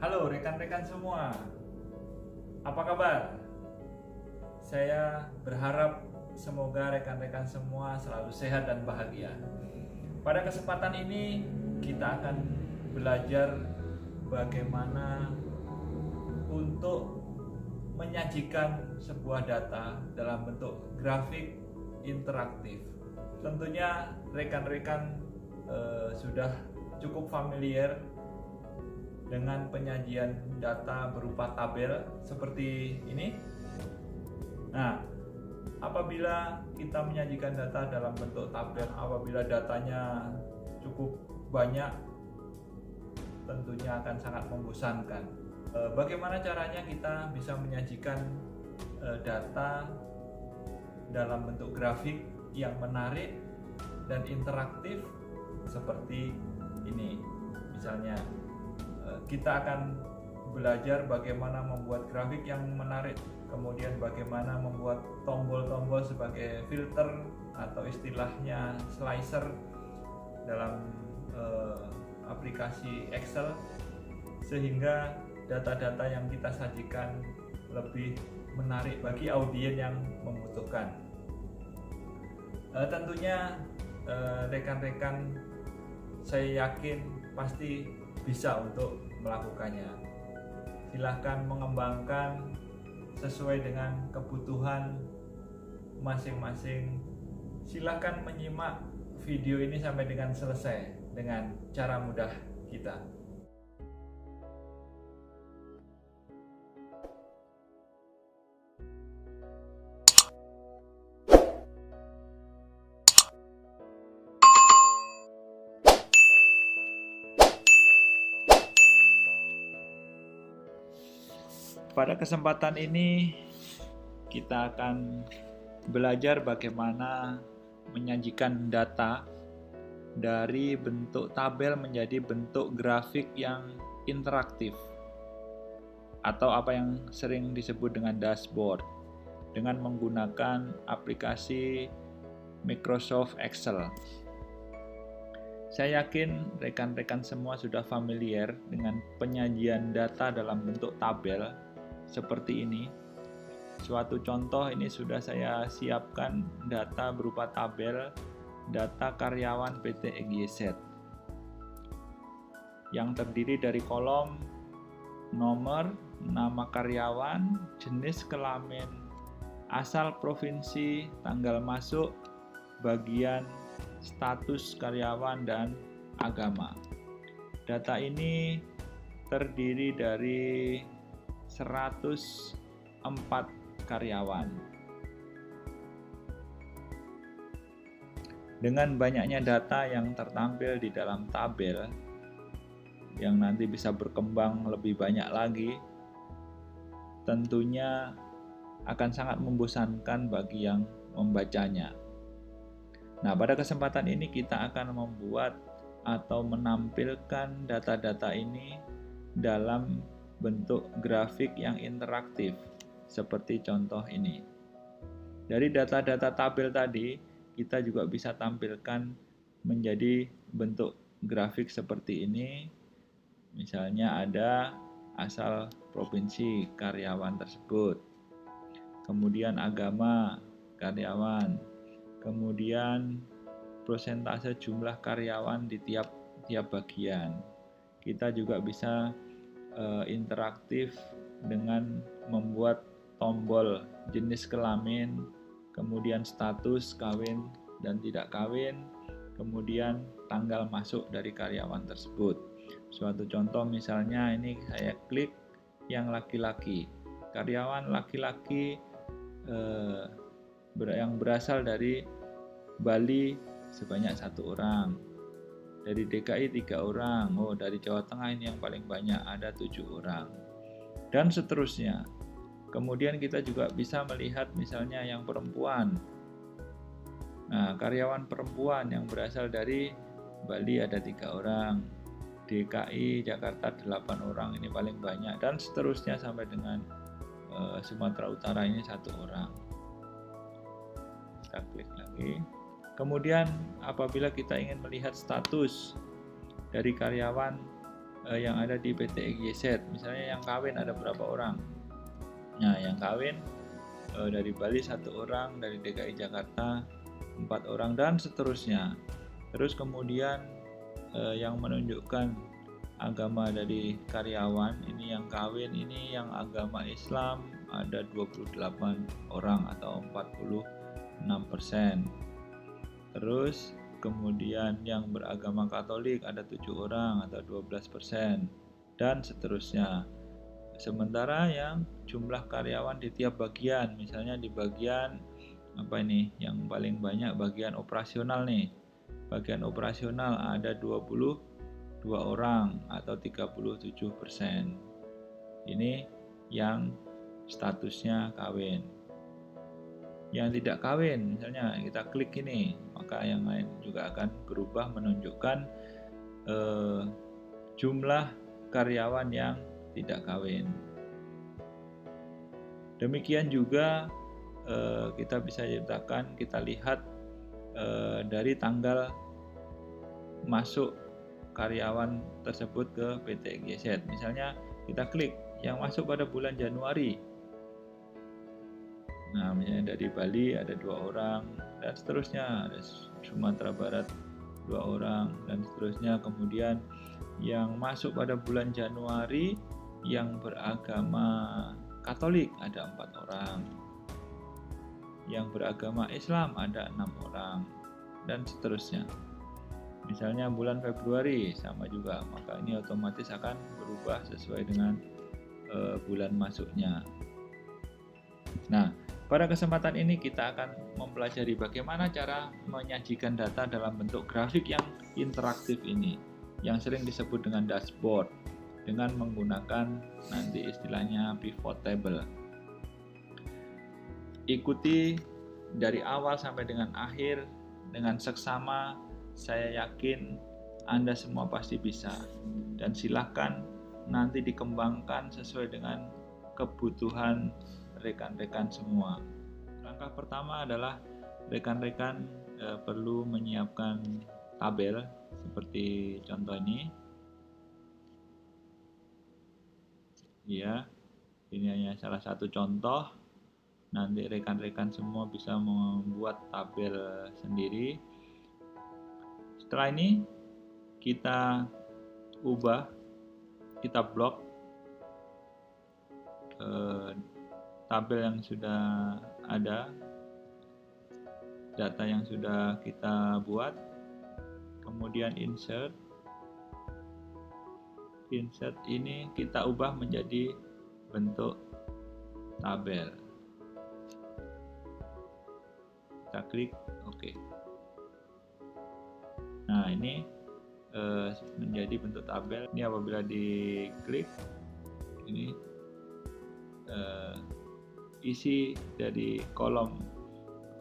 Halo rekan-rekan semua, apa kabar? Saya berharap semoga rekan-rekan semua selalu sehat dan bahagia. Pada kesempatan ini kita akan belajar bagaimana untuk menyajikan sebuah data dalam bentuk grafik interaktif. Tentunya rekan-rekan sudah cukup familiar dengan penyajian data berupa tabel seperti ini. Nah, apabila kita menyajikan data dalam bentuk tabel, apabila datanya cukup banyak, tentunya akan sangat membosankan. Bagaimana caranya kita bisa menyajikan data dalam bentuk grafik yang menarik dan interaktif seperti ini? Misalnya, kita akan belajar bagaimana membuat grafik yang menarik, kemudian bagaimana membuat tombol-tombol sebagai filter atau istilahnya slicer dalam aplikasi Excel, sehingga data-data yang kita sajikan lebih menarik bagi audiens yang membutuhkan. Tentunya rekan-rekan saya yakin pasti bisa untuk melakukannya. Silahkan mengembangkan sesuai dengan kebutuhan masing-masing. Silahkan menyimak video ini sampai dengan selesai dengan cara mudah kita. Pada kesempatan ini kita akan belajar bagaimana menyajikan data dari bentuk tabel menjadi bentuk grafik yang interaktif atau apa yang sering disebut dengan dashboard dengan menggunakan aplikasi Microsoft Excel. Saya yakin rekan-rekan semua sudah familiar dengan penyajian data dalam bentuk tabel seperti ini. Suatu contoh, ini sudah saya siapkan data berupa tabel data karyawan PT EGZ yang terdiri dari kolom nomor, nama karyawan, jenis kelamin, asal provinsi, tanggal masuk, bagian status karyawan, dan agama. Data ini terdiri dari 104 karyawan. Dengan banyaknya data yang tertampil di dalam tabel yang nanti bisa berkembang lebih banyak lagi, tentunya akan sangat membosankan bagi yang membacanya. Nah, pada kesempatan ini kita akan membuat atau menampilkan data-data ini dalam bentuk grafik yang interaktif seperti contoh ini. Dari data-data tabel tadi, kita juga bisa tampilkan menjadi bentuk grafik seperti ini. Misalnya ada asal provinsi karyawan tersebut, kemudian agama karyawan, kemudian persentase jumlah karyawan di tiap bagian. Kita juga bisa interaktif dengan membuat tombol jenis kelamin, kemudian status kawin dan tidak kawin, kemudian tanggal masuk dari karyawan tersebut. Suatu contoh misalnya ini saya klik yang laki-laki, karyawan laki-laki yang berasal dari Bali sebanyak 1 orang, dari DKI 3 orang, dari Jawa Tengah ini yang paling banyak ada 7 orang, dan seterusnya. Kemudian kita juga bisa melihat misalnya yang perempuan. Nah, karyawan perempuan yang berasal dari Bali ada 3 orang, DKI Jakarta 8 orang ini paling banyak, dan seterusnya sampai dengan Sumatera Utara ini 1 orang. Kita klik lagi. Kemudian apabila kita ingin melihat status dari karyawan yang ada di PT EGZ. Misalnya yang kawin ada berapa orang? Nah, yang kawin dari Bali 1 orang, dari DKI Jakarta 4 orang, dan seterusnya. Terus kemudian yang menunjukkan agama dari karyawan ini yang kawin, ini yang agama Islam ada 28 orang atau 46%. Terus kemudian yang beragama Katolik ada 7 orang atau 12%, dan seterusnya. Sementara yang jumlah karyawan di tiap bagian, misalnya di bagian apa ini yang paling banyak, bagian operasional nih. Bagian operasional ada 22 orang atau 37%. Ini yang statusnya kawin. Yang tidak kawin, misalnya kita klik ini, maka yang lain juga akan berubah menunjukkan jumlah karyawan yang tidak kawin. Demikian juga kita bisa ciptakan, kita lihat dari tanggal masuk karyawan tersebut ke PT EGZ. Misalnya kita klik yang masuk pada bulan Januari. Nah, misalnya dari Bali ada 2 orang, dan seterusnya. Ada Sumatera Barat 2 orang, dan seterusnya. Kemudian yang masuk pada bulan Januari yang beragama Katolik ada 4 orang, yang beragama Islam ada 6 orang, dan seterusnya. Misalnya bulan Februari sama juga, maka ini otomatis akan berubah sesuai dengan bulan masuknya. Nah, pada kesempatan ini kita akan mempelajari bagaimana cara menyajikan data dalam bentuk grafik yang interaktif ini, yang sering disebut dengan dashboard, dengan menggunakan nanti istilahnya pivot table. Ikuti dari awal sampai dengan akhir dengan seksama. Saya yakin Anda semua pasti bisa, dan silakan nanti dikembangkan sesuai dengan kebutuhan rekan-rekan semua. Langkah pertama adalah rekan-rekan perlu menyiapkan tabel seperti contoh ini. Ya, ini hanya salah satu contoh. Nanti rekan-rekan semua bisa membuat tabel sendiri. Setelah ini kita ubah, kita blok tabel yang sudah ada, data yang sudah kita buat, kemudian insert ini kita ubah menjadi bentuk tabel. Kita klik OK. Nah, ini menjadi bentuk tabel. Ini apabila diklik, ini isi dari kolom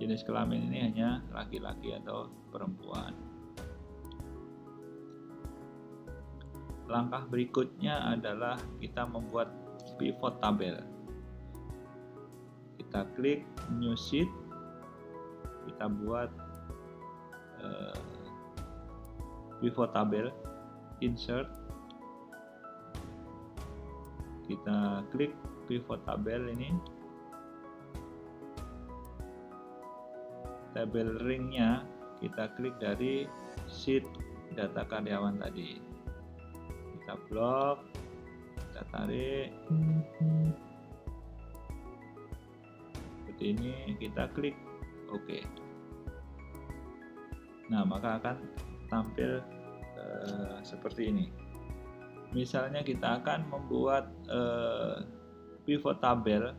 jenis kelamin ini hanya laki-laki atau perempuan. Langkah berikutnya adalah kita membuat pivot tabel. Kita klik new sheet, kita buat pivot tabel, insert, kita klik pivot tabel ini, tabel ringnya kita klik dari sheet data karyawan tadi, kita blok, kita tarik seperti ini, kita klik OK. Nah, maka akan tampil seperti ini. Misalnya kita akan membuat pivot tabel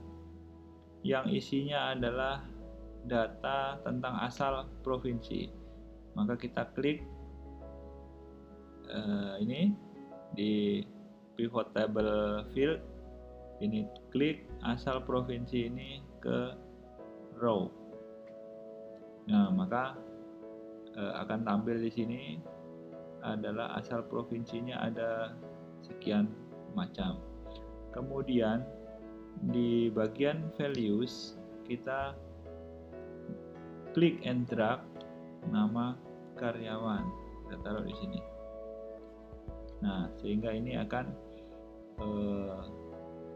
yang isinya adalah data tentang asal provinsi, maka kita klik ini di pivot table field, ini klik asal provinsi ini ke row. Nah, maka akan tampil di sini adalah asal provinsinya ada sekian macam. Kemudian di bagian values kita klik and drag nama karyawan, kita taruh di sini. Nah, sehingga ini akan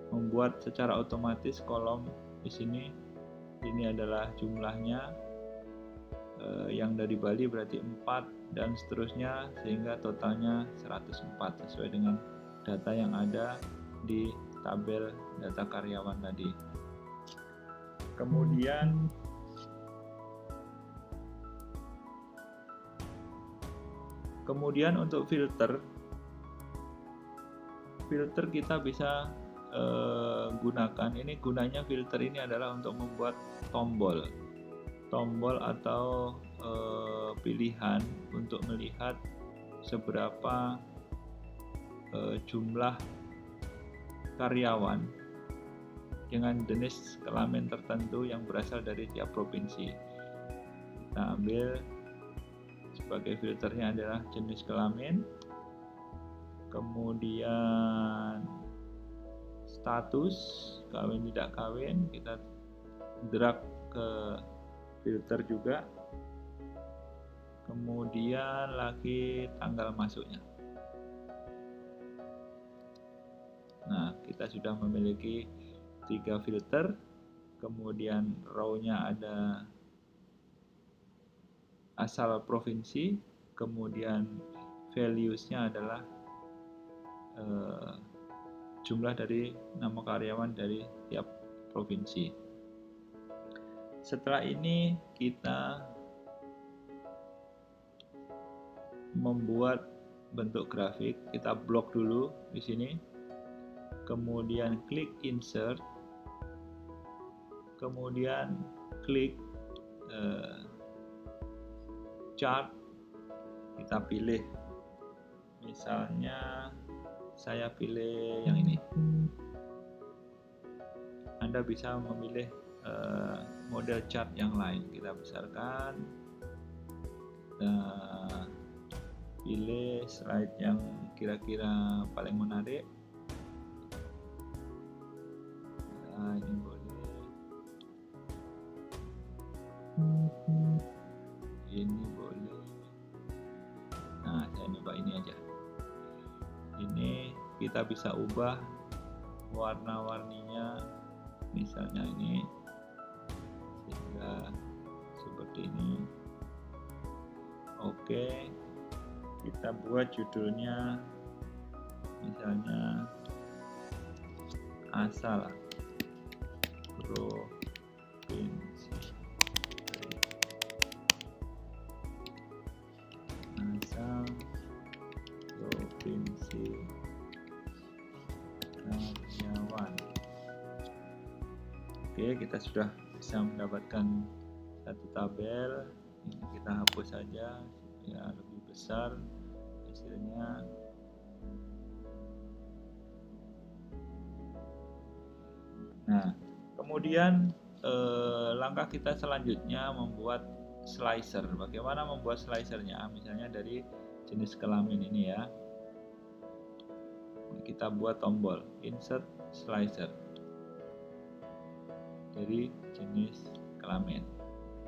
membuat secara otomatis kolom di sini ini adalah jumlahnya, yang dari Bali berarti 4 dan seterusnya, sehingga totalnya 104 sesuai dengan data yang ada di tabel data karyawan tadi. Kemudian untuk filter kita bisa gunakan. Ini gunanya filter ini adalah untuk membuat tombol atau pilihan untuk melihat seberapa jumlah karyawan dengan jenis kelamin tertentu yang berasal dari tiap provinsi. Kita ambil sebagai filternya adalah jenis kelamin, kemudian status, kawin tidak kawin, kita drag ke filter juga, kemudian lagi tanggal masuknya. Nah, kita sudah memiliki 3 filter, kemudian row-nya ada asal provinsi, kemudian values-nya adalah jumlah dari nama karyawan dari tiap provinsi. Setelah ini kita membuat bentuk grafik, kita blok dulu di sini, kemudian klik insert, kemudian klik chart, kita pilih, misalnya saya pilih yang ini. Anda bisa memilih model chart yang lain. Kita besarkan, kita pilih slide yang kira-kira paling menarik. Nah, ini boleh, ini boleh. Nah, saya nyoba ini aja. Ini kita bisa ubah warna-warninya, misalnya ini, sehingga seperti ini. Oke, kita buat judulnya misalnya asal provinsi, asal provinsi karyawan. Oke, kita sudah bisa mendapatkan satu tabel. Ini kita hapus saja ya, lebih besar hasilnya. Nah, kemudian langkah kita selanjutnya membuat slicer. Bagaimana membuat slicernya? Misalnya dari jenis kelamin ini ya. Kita buat tombol insert slicer dari jenis kelamin.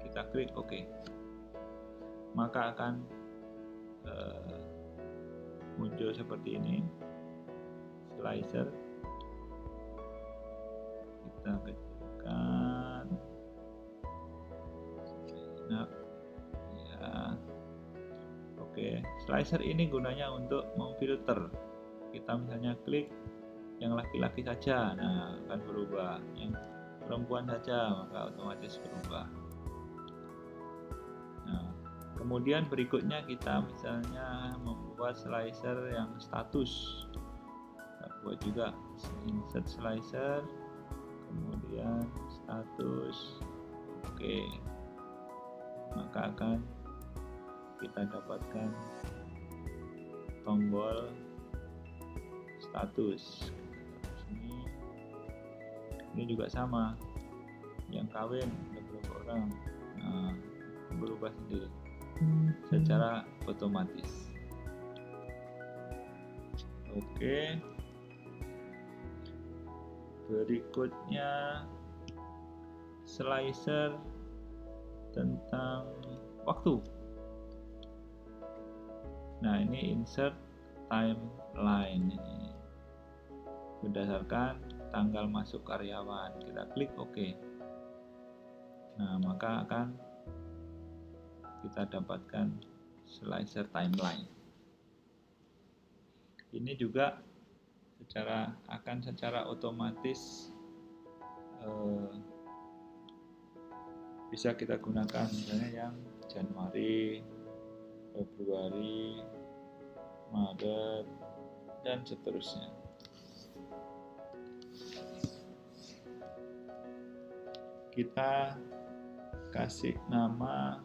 Kita klik OK. Maka akan muncul seperti ini slicer. Kita kecilkan ya. Oke, slicer ini gunanya untuk memfilter. Kita misalnya klik yang laki-laki saja, nah akan berubah. Yang perempuan saja, maka otomatis berubah. Nah, kemudian berikutnya kita misalnya membuat slicer yang status. Kita buat juga insert slicer, kemudian status. Oke, maka akan kita dapatkan tombol status. Ini juga sama, yang kawin ada berapa orang, nah, berubah sendiri secara otomatis. Oke, berikutnya slicer tentang waktu. Nah, ini insert timeline ini berdasarkan tanggal masuk karyawan. Kita klik OK. Nah, maka akan kita dapatkan slicer timeline. Ini juga secara otomatis bisa kita gunakan, misalnya yang Januari, Februari, Maret, dan seterusnya. Kita kasih nama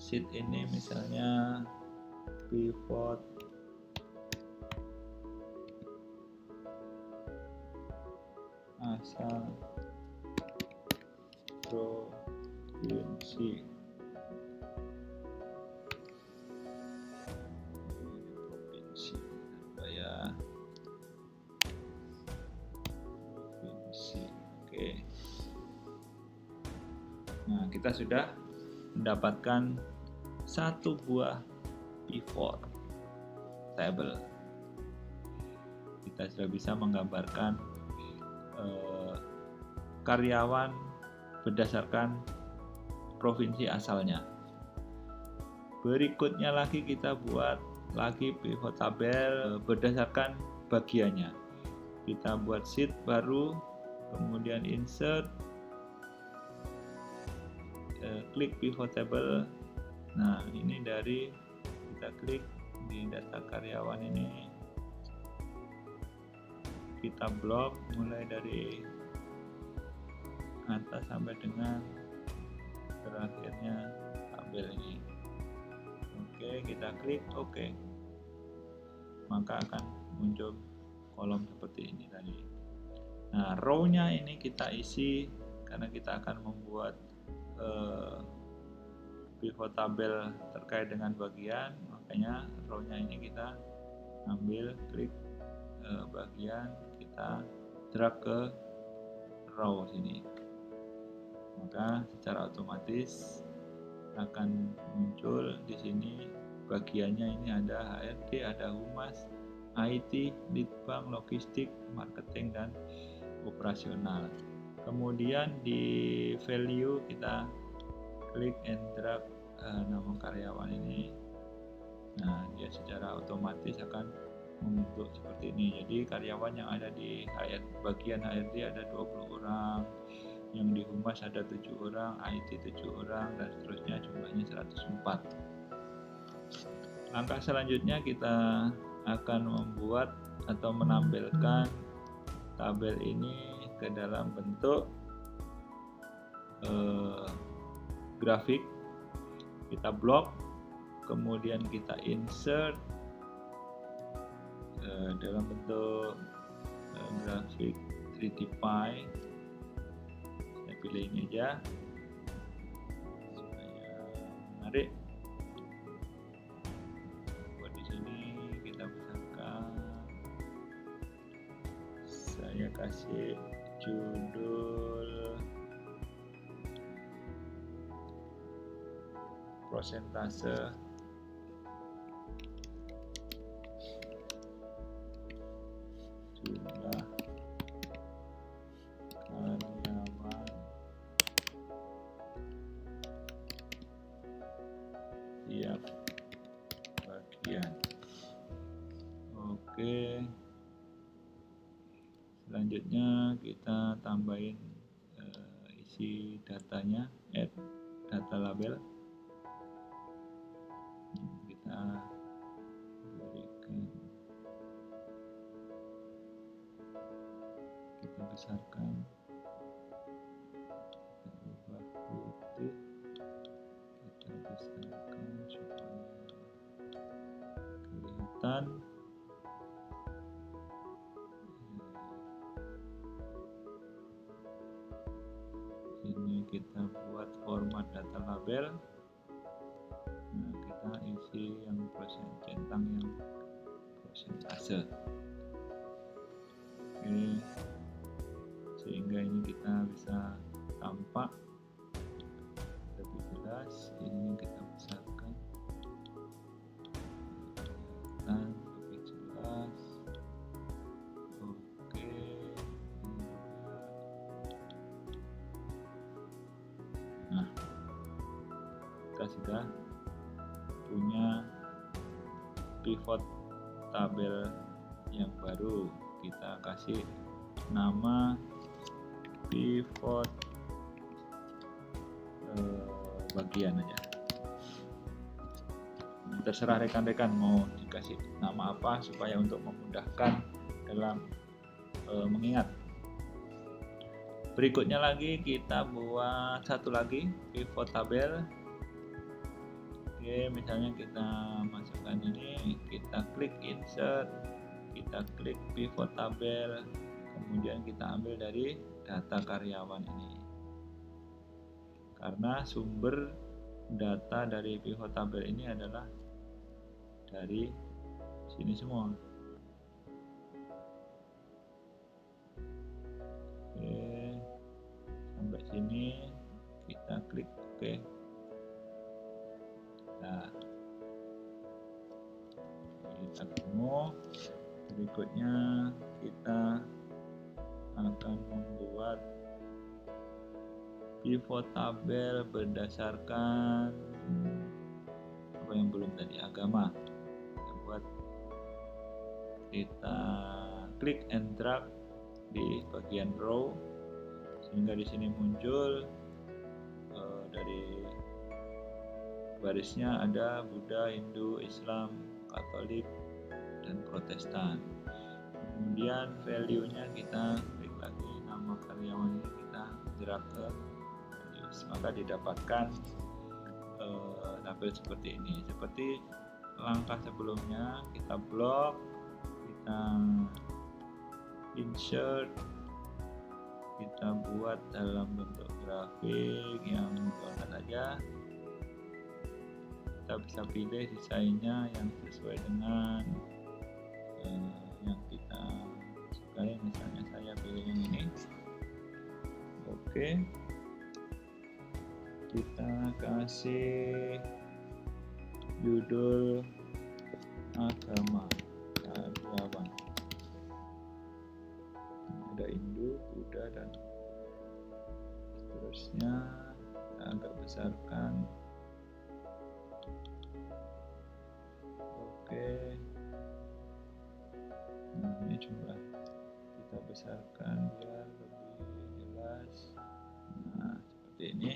sheet ini misalnya pivot asal provinsi. Apa ya? Provinsi. Oke. Nah, kita sudah mendapatkan satu buah pivot table. Kita sudah bisa menggambarkan karyawan berdasarkan provinsi asalnya. Berikutnya lagi kita buat lagi pivot tabel berdasarkan bagiannya. Kita buat sheet baru, kemudian insert, klik pivot table. Nah, ini dari kita klik di data karyawan ini, kita blok mulai dari atas sampai dengan terakhirnya tabel ini. Oke, kita klik OK, maka akan muncul kolom seperti ini tadi. Nah, row-nya ini kita isi karena kita akan membuat pivot tabel terkait dengan bagian, makanya row-nya ini kita ambil, klik bagian, kita drag ke row sini, maka secara otomatis akan muncul di sini bagiannya. Ini ada HRD, ada Humas, IT, Litbang, Logistik, Marketing, dan Operasional. Kemudian di value kita klik and drag nama karyawan ini. Nah, dia secara otomatis akan membentuk seperti ini. Jadi karyawan yang ada di bagian HRD ada 20 orang, yang di Humas ada 7 orang, IT 7 orang, dan seterusnya, jumlahnya 104. Langkah selanjutnya kita akan membuat atau menampilkan tabel ini ke dalam bentuk grafik. Kita blok, kemudian kita insert dalam bentuk grafik 3D pie. Saya pilih ini aja supaya menarik. Buat di sini kita besarkan. Saya kasih judul prosentase jumlah karyawan tiap bagian. Oke, selanjutnya kita tambahin isi datanya, add data label. Kita berikan, kita besarkan, kita ubah putih, kita besarkan supaya kelihatan. Ini kita buat format data label. Nah, kita isi yang centang yang persentase. Oke, sehingga ini kita bisa tampak lebih jelas. Ini kita besarkan dan punya pivot tabel yang baru. Kita kasih nama pivot bagian aja. Terserah rekan-rekan mau dikasih nama apa supaya untuk memudahkan dalam mengingat. Berikutnya lagi kita buat satu lagi pivot tabel. Oke, misalnya kita masukkan ini, kita klik insert, kita klik pivot tabel, kemudian kita ambil dari data karyawan ini. Karena sumber data dari pivot tabel ini adalah dari sini semua. Oke, sampai sini kita klik oke. Nah, kita ketemu. Berikutnya kita akan membuat pivot tabel berdasarkan apa yang belum tadi, agama. Kita buat, kita klik and drag di bagian row sehingga di sini muncul dari barisnya ada Buddha, Hindu, Islam, Katolik, dan Protestan. Kemudian value-nya kita klik lagi, nama karyawan ini kita drag ke values, maka didapatkan tabel seperti ini. Seperti langkah sebelumnya, kita blok, kita insert, kita buat dalam bentuk grafik yang mudah saja. Kita bisa pilih desainnya yang sesuai dengan yang kita sukai. Misalnya saya pilih yang ini. Oke, kita kasih judul agama karyawan. Ada Hindu, Buddha, dan seterusnya. Kita agak besarkan. Oke, nah ini coba kita besarkan biar lebih jelas. Nah, seperti ini.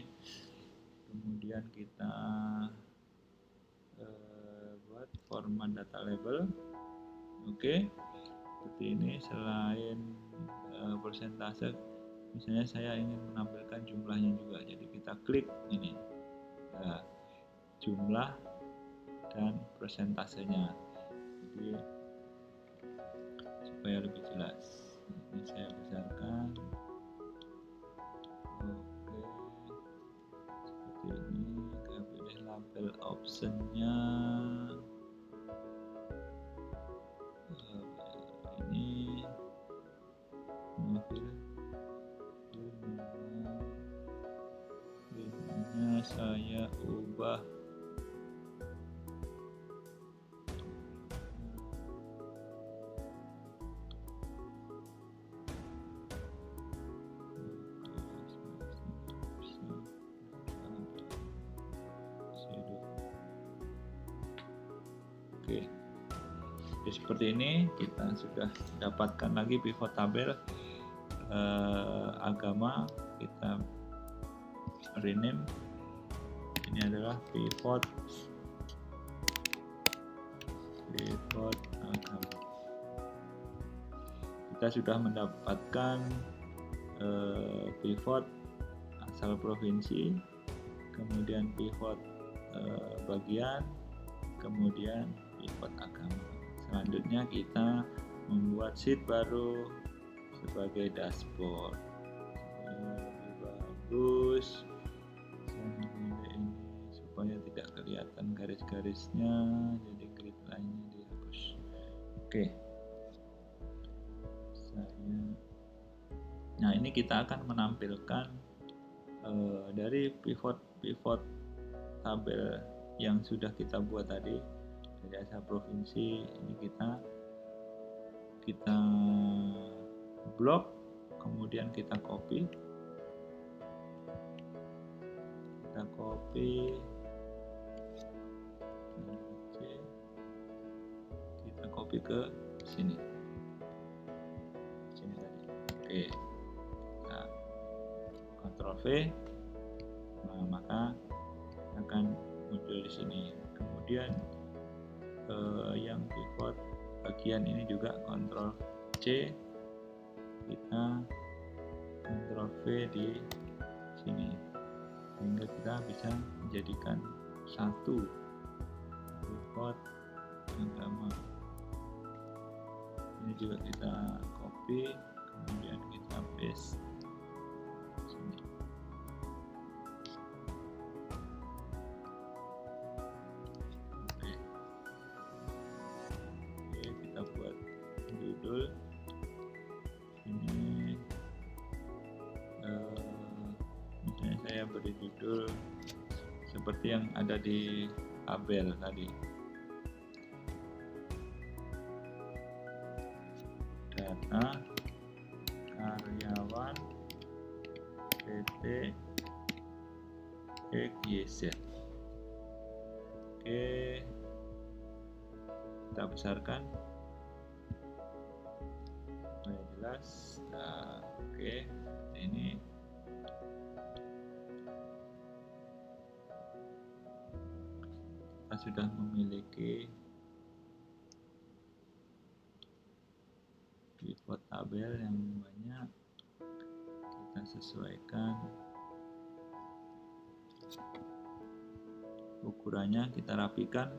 Kemudian kita buat format data label. Oke, seperti ini. Selain persentase, misalnya saya ingin menampilkan jumlahnya juga, jadi kita klik ini, nah, jumlah dan persentasenya, jadi supaya lebih jelas. Ini saya besarkan. Oke, seperti ini. Kita pilih label optionnya. Ini filmnya saya ubah Oke, jadi seperti ini kita sudah dapatkan lagi pivot tabel agama. Kita rename, ini adalah pivot agama. Kita sudah mendapatkan pivot asal provinsi, kemudian pivot bagian, kemudian pivot agama. Selanjutnya kita membuat sheet baru sebagai dashboard. Lebih bagus, saya memilih ini supaya tidak kelihatan garis-garisnya, jadi grid lainnya dihapus. Oke, nah ini kita akan menampilkan dari pivot tabel yang sudah kita buat tadi dari asal provinsi. Ini kita blok, kemudian kita copy, copy ke sini tadi. Oke, nah, Ctrl V, nah, maka akan muncul di sini. Kemudian yang pivot bagian ini juga Ctrl C, kita Ctrl V di sini, sehingga kita bisa menjadikan satu pivot agama. Ini juga kita copy, kemudian kita paste sini. Oke, kita buat judul ini, misalnya saya beri judul seperti yang ada di tabel tadi, data karyawan PT XYZ. Oke, kita besarkan supaya jelas. Nah, oke, ini kita sudah memiliki pivot tabel yang banyak. Kita sesuaikan ukurannya, kita rapikan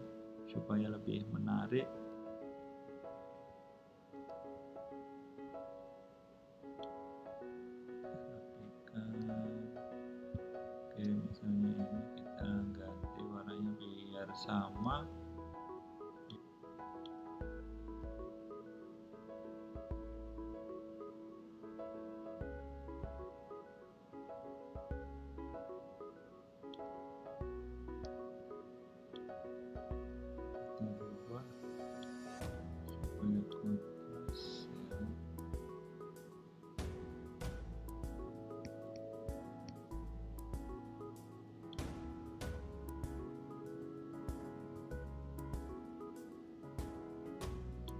supaya lebih menarik. Oke, misalnya ini kita ganti warnanya biar sama. Kita ubah supaya kontras ya.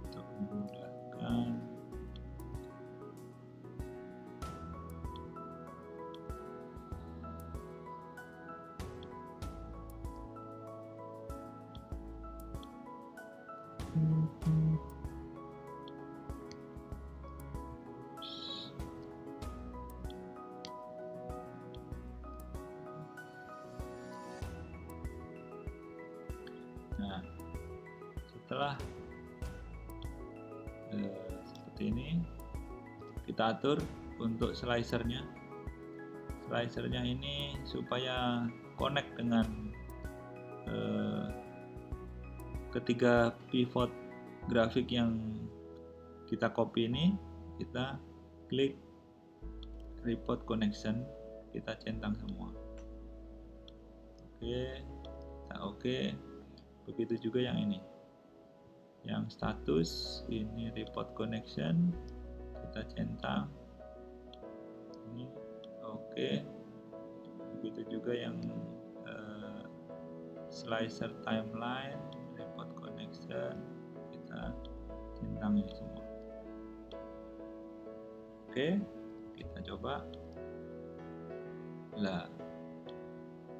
Untuk memudahkan. Nah, setelah seperti ini, kita atur untuk slicernya. Slicernya ini supaya connect dengan ketiga pivot grafik yang kita copy ini, kita klik report connection, kita centang semua. Oke, kita oke. Begitu juga yang ini, yang status ini report connection, kita centang ini. Oke, begitu juga yang slicer timeline report connection, kita centang ini semua. Oke, kita coba lah,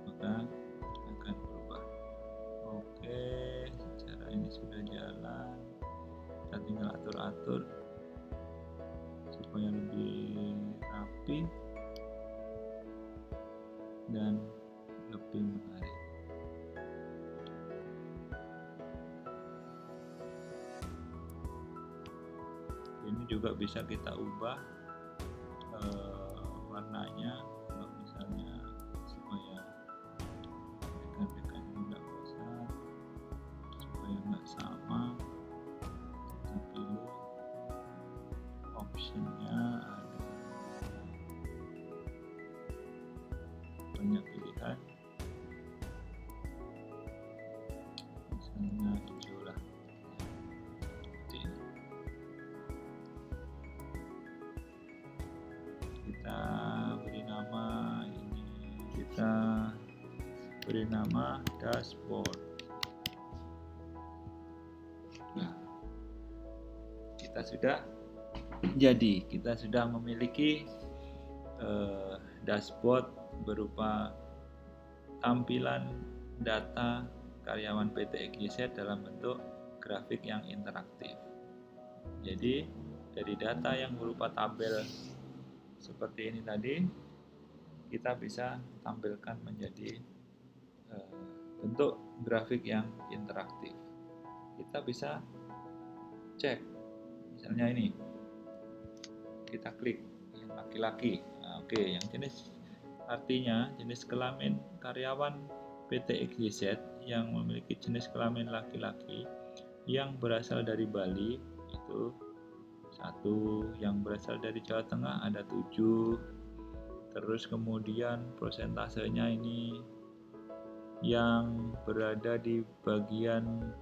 maka akan berubah. Oke, cara ini sudah jalan, kita tinggal atur-atur supaya lebih rapi dan lebih menarik. Ini juga bisa kita ubah warnanya, kalau misalnya supaya rekan-rekan nggak bosan, supaya nggak sama, kita pilih optionnya, ada banyak pilihan, misalnya hijau lah, seperti ini. Kita beri nama ini, kita beri nama dashboard. Nah, kita sudah jadi, kita sudah memiliki dashboard berupa tampilan data karyawan PT XYZ dalam bentuk grafik yang interaktif. Jadi dari data yang berupa tabel seperti ini tadi, kita bisa tampilkan menjadi bentuk grafik yang interaktif. Kita bisa cek, misalnya ini, kita klik yang laki-laki. Nah, oke, yang jenis, artinya jenis kelamin karyawan PT XYZ yang memiliki jenis kelamin laki-laki yang berasal dari Bali itu 1, yang berasal dari Jawa Tengah ada 7, terus kemudian prosentasenya ini yang berada di bagian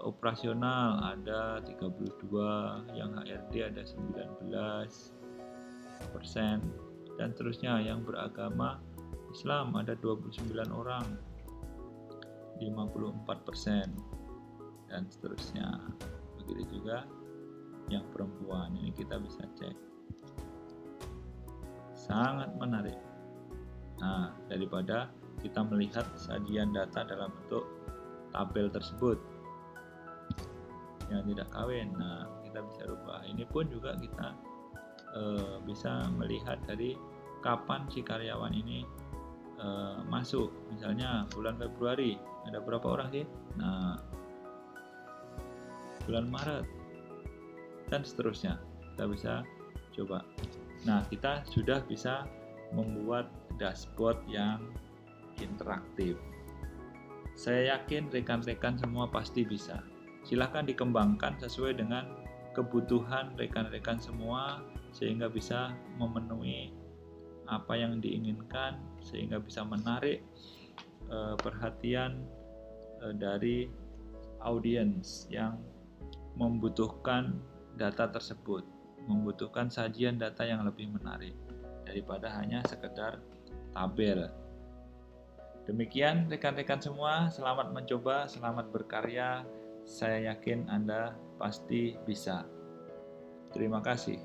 operasional ada 32, yang HRD ada 19%, dan seterusnya. Yang beragama Islam ada 29 orang, 54%, dan seterusnya. Begitu juga yang perempuan, ini kita bisa cek. Sangat menarik. Nah, daripada kita melihat sajian data dalam bentuk tabel tersebut yang tidak kawin, nah kita bisa rubah. Ini pun juga kita bisa melihat dari kapan si karyawan ini masuk. Misalnya bulan Februari ada berapa orang sih? Nah, bulan Maret, dan seterusnya. Kita bisa coba. Nah, kita sudah bisa membuat dashboard yang interaktif. Saya yakin rekan-rekan semua pasti bisa. Silahkan dikembangkan sesuai dengan kebutuhan rekan-rekan semua, sehingga bisa memenuhi apa yang diinginkan, sehingga bisa menarik perhatian dari audiens yang membutuhkan data tersebut, membutuhkan sajian data yang lebih menarik daripada hanya sekedar tabel. Demikian rekan-rekan semua, selamat mencoba, selamat berkarya. Saya yakin Anda pasti bisa. Terima kasih.